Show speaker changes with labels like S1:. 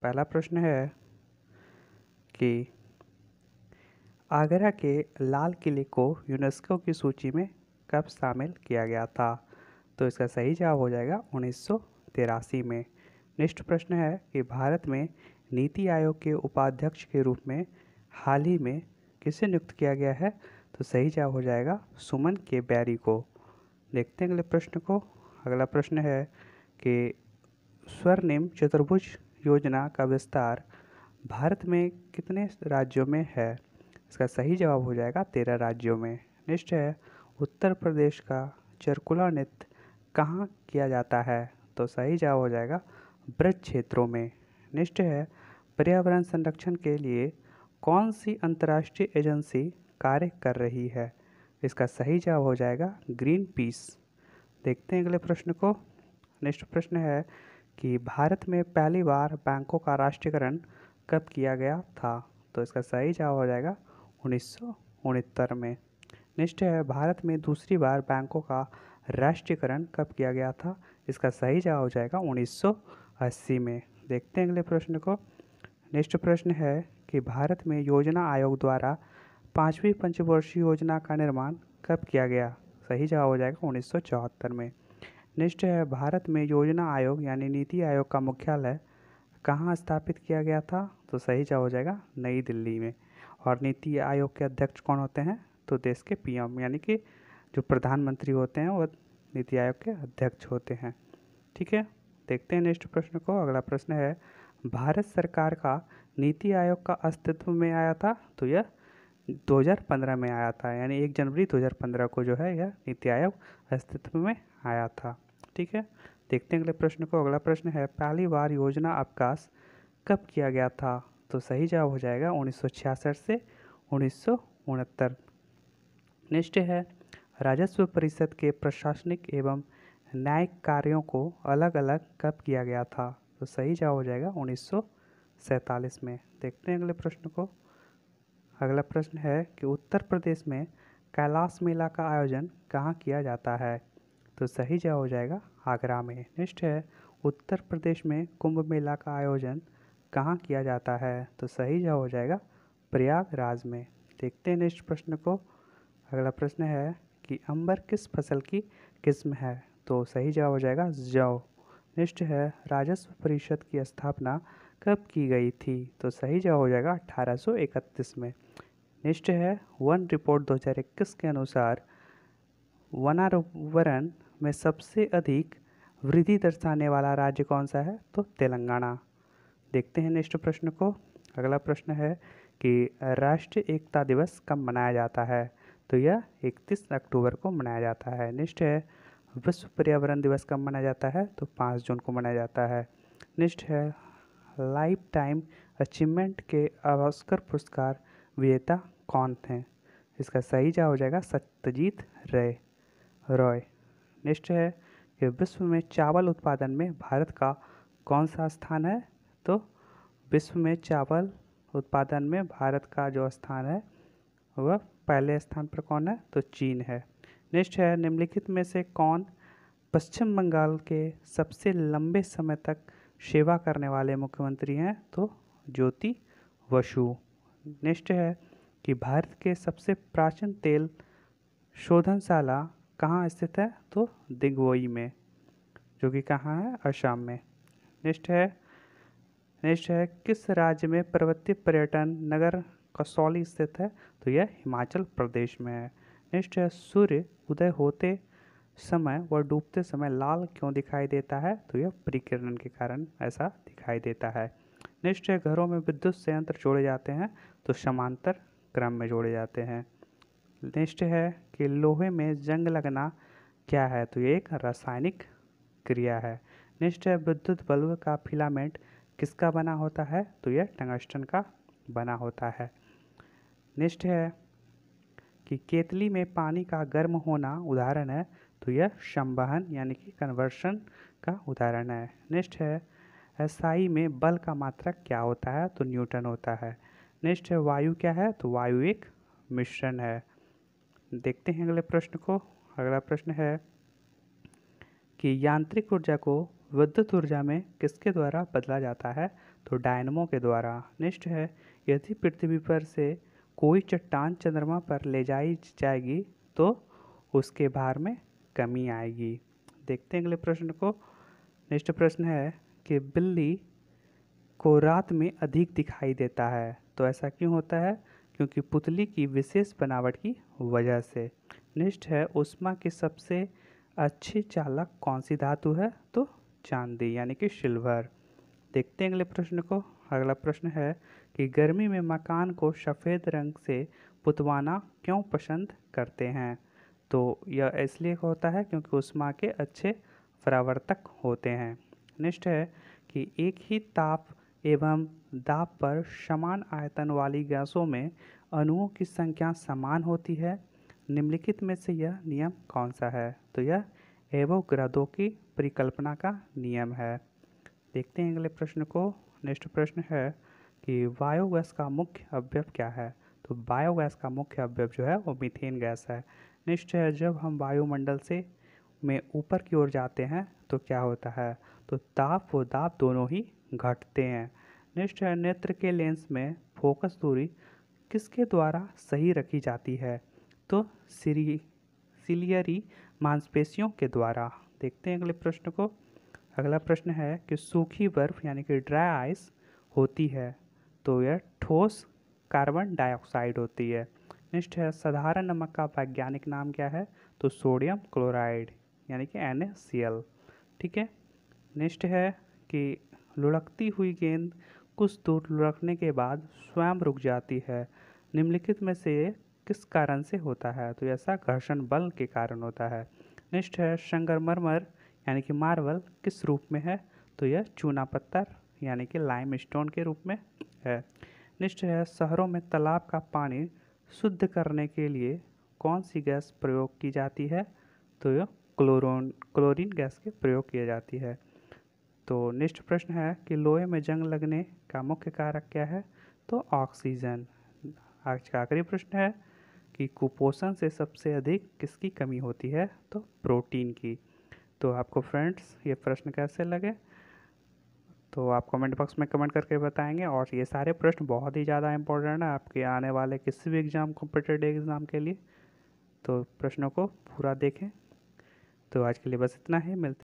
S1: पहला प्रश्न है कि आगरा के लाल किले को यूनेस्को की सूची में कब शामिल किया गया था? तो इसका सही जवाब हो जाएगा 1983 में। नेक्स्ट प्रश्न है कि भारत में नीति आयोग के उपाध्यक्ष के रूप में हाल ही में किसे नियुक्त किया गया है? तो सही जवाब हो जाएगा सुमन के बैरी को। देखते हैं अगले प्रश्न को। अगला प्रश्न है कि स्वर्णिम चतुर्भुज योजना का विस्तार भारत में कितने राज्यों में है? इसका सही जवाब हो जाएगा 13 राज्यों में। नेक्स्ट है उत्तर प्रदेश का चरकुला नृत्य कहाँ किया जाता है? तो सही जवाब हो जाएगा ब्रज क्षेत्रों में। नेक्स्ट है पर्यावरण संरक्षण के लिए कौन सी अंतर्राष्ट्रीय एजेंसी कार्य कर रही है? इसका सही जवाब हो जाएगा ग्रीन पीस। देखते हैं अगले प्रश्न को। नेक्स्ट प्रश्न है कि भारत में पहली बार बैंकों का राष्ट्रीयकरण कब किया गया था? तो इसका सही जवाब हो जाएगा 1969 में। नेक्स्ट है भारत में दूसरी बार बैंकों का राष्ट्रीयकरण कब किया गया था? इसका सही जवाब हो जाएगा 1980 में। देखते हैं अगले प्रश्न को। नेक्स्ट प्रश्न है कि भारत में योजना आयोग द्वारा 5वीं पंचवर्षीय योजना का निर्माण कब किया गया? सही जवाब हो जाएगा 1974 में। नेक्स्ट है भारत में योजना आयोग यानी नीति आयोग का मुख्यालय कहाँ स्थापित किया गया था? तो सही जवाब हो जाएगा नई दिल्ली में। और नीति आयोग के अध्यक्ष कौन होते हैं? तो देश के पीएम यानी कि जो प्रधानमंत्री होते हैं वो नीति आयोग के अध्यक्ष होते हैं। ठीक है, देखते हैं नेक्स्ट प्रश्न को। अगला प्रश्न है भारत सरकार का नीति आयोग का अस्तित्व में आया था? तो यह 2015 में आया था, यानी 1 जनवरी 2015 को जो है यह नीति आयोग अस्तित्व में आया था। ठीक है, देखते हैं अगले प्रश्न को। अगला प्रश्न है पहली बार योजना अवकाश कब किया गया था? तो सही जवाब हो जाएगा 1966 से 1969। नेक्स्ट है राजस्व परिषद के प्रशासनिक एवं न्यायिक कार्यों को अलग अलग कब किया गया था? तो सही जवाब हो जाएगा 1947 में। देखते हैं अगले प्रश्न को। अगला प्रश्न है कि उत्तर प्रदेश में कैलाश मेला का आयोजन कहाँ किया जाता है? तो सही जवाब हो जाएगा आगरा में। नेक्स्ट है उत्तर प्रदेश में कुंभ मेला का आयोजन कहाँ किया जाता है? तो सही जवाब हो जाएगा प्रयागराज में। देखते हैं नेक्स्ट प्रश्न को। अगला प्रश्न है कि अंबर किस फसल की किस्म है? तो सही जवाब हो जाएगा जौ। नेक्स्ट है राजस्व परिषद की स्थापना कब की गई थी? तो सही जवाब हो जाएगा 1831 में। नेक्स्ट है वन रिपोर्ट 2021 के अनुसार वनावरण में सबसे अधिक वृद्धि दर्शाने वाला राज्य कौन सा है? तो तेलंगाना। देखते हैं नेक्स्ट प्रश्न को। अगला प्रश्न है कि राष्ट्रीय एकता दिवस कब मनाया जाता है? तो यह 31 अक्टूबर को मनाया जाता है। नेक्स्ट है विश्व पर्यावरण दिवस कब मनाया जाता है? तो 5 जून को मनाया जाता है। नेक्स्ट है लाइफ टाइम अचीवमेंट के ऑस्कर पुरस्कार विजेता कौन थे? इसका सही जवाब हो जाएगा सत्यजीत रॉय। नेक्स्ट है कि विश्व में चावल उत्पादन में भारत का कौन सा स्थान है? तो विश्व में चावल उत्पादन में भारत का जो स्थान है वह पहले स्थान पर कौन है? तो चीन है। नेक्स्ट है निम्नलिखित में से कौन पश्चिम बंगाल के सबसे लंबे समय तक सेवा करने वाले मुख्यमंत्री हैं? तो ज्योति बसु। नेक्स्ट है कि भारत के सबसे प्राचीन तेल शोधनशाला कहाँ स्थित है? तो दिग्वोई में, जो कि कहाँ है? असम में। नेक्स्ट है किस राज्य में पर्वतीय पर्यटन नगर कसौली स्थित है? तो यह हिमाचल प्रदेश में है। नेक्स्ट है सूर्य उदय होते समय व डूबते समय लाल क्यों दिखाई देता है? तो यह परिकिरण के कारण ऐसा दिखाई देता है। नेक्स्ट है घरों में विद्युत संयंत्र जोड़े जाते हैं तो समांतर क्रम में जोड़े जाते हैं। नेक्स्ट है कि लोहे में जंग लगना क्या है? तो ये एक रासायनिक क्रिया है। नेक्स्ट है विद्युत बल्ब का फिलामेंट किसका बना होता है? तो यह टंगस्टन का बना होता है। नेक्स्ट है कि केतली में पानी का गर्म होना उदाहरण है? तो यह संवहन यानी कि कन्वर्शन का उदाहरण है। नेक्स्ट है एसआई में बल का मात्रक क्या होता है? तो न्यूटन होता है। नेक्स्ट है वायु क्या है? तो वायु एक मिश्रण है। देखते हैं अगले प्रश्न को। अगला प्रश्न है कि यांत्रिक ऊर्जा को विद्युत ऊर्जा में किसके द्वारा बदला जाता है? तो डायनमो के द्वारा। नेक्स्ट है, यदि पृथ्वी पर से कोई चट्टान चंद्रमा पर ले जाई जाएगी तो उसके भार में कमी आएगी। देखते हैं अगले प्रश्न को। नेक्स्ट प्रश्न है कि बिल्ली को रात में अधिक दिखाई देता है, तो ऐसा क्यों होता है? क्योंकि पुतली की विशेष बनावट की वजह से। नेक्स्ट है, ऊष्मा की सबसे अच्छी चालक कौन सी धातु है? तो चांदी यानी कि सिल्वर। देखते हैं अगले प्रश्न को। अगला प्रश्न है कि गर्मी में मकान को सफ़ेद रंग से पुतवाना क्यों पसंद करते हैं? तो यह इसलिए होता है क्योंकि ऊष्मा के अच्छे परावर्तक होते हैं। नेक्स्ट है कि एक ही ताप एवं दाब पर समान आयतन वाली गैसों में अणुओं की संख्या समान होती है। निम्नलिखित में से यह नियम कौन सा है? तो यह एवोगाड्रो की परिकल्पना का नियम है। देखते हैं अगले प्रश्न को। नेक्स्ट प्रश्न है कि बायोगैस का मुख्य अवयव क्या है? तो बायोगैस का मुख्य अवयव जो है वो मीथेन गैस है। नेक्स्ट है, जब हम वायुमंडल से में ऊपर की ओर जाते हैं तो क्या होता है? तो ताप व दाब दोनों ही घटते हैं। नेक्स्ट है, नेत्र के लेंस में फोकस दूरी किसके द्वारा सही रखी जाती है? तो सिलियरी मांसपेशियों के द्वारा। देखते हैं अगले प्रश्न को। अगला प्रश्न है कि सूखी बर्फ यानी कि ड्राई आइस होती है, तो यह ठोस कार्बन डाइऑक्साइड होती है। नेक्स्ट है, साधारण नमक का वैज्ञानिक नाम क्या है? तो सोडियम क्लोराइड यानी कि NaCl। ठीक है। नेक्स्ट है कि लुढ़कती हुई गेंद कुछ दूर लुढ़कने के बाद स्वयं रुक जाती है। निम्नलिखित में से किस कारण से होता है? तो ऐसा घर्षण बल के कारण होता है। नेक्स्ट है, संगमरमर यानी कि मार्बल किस रूप में है? तो यह चूना पत्थर यानी कि लाइम स्टोन के रूप में है। नेक्स्ट है, शहरों में तालाब का पानी शुद्ध करने के लिए कौन सी गैस प्रयोग की जाती है? तो यह क्लोरीन गैस के प्रयोग की जाती है। तो नेक्स्ट प्रश्न है कि लोहे में जंग लगने का मुख्य कारक क्या है? तो ऑक्सीजन। आज का आखिरी प्रश्न है कि कुपोषण से सबसे अधिक किसकी कमी होती है? तो प्रोटीन की। तो आपको फ्रेंड्स ये प्रश्न कैसे लगे तो आप कमेंट बॉक्स में कमेंट करके बताएंगे। और ये सारे प्रश्न बहुत ही ज़्यादा इंपॉर्टेंट है आपके आने वाले किसी भी एग्ज़ाम, कॉम्पिटिटिव एग्ज़ाम के लिए। तो प्रश्नों को पूरा देखें। तो आज के लिए बस इतना ही। मिलते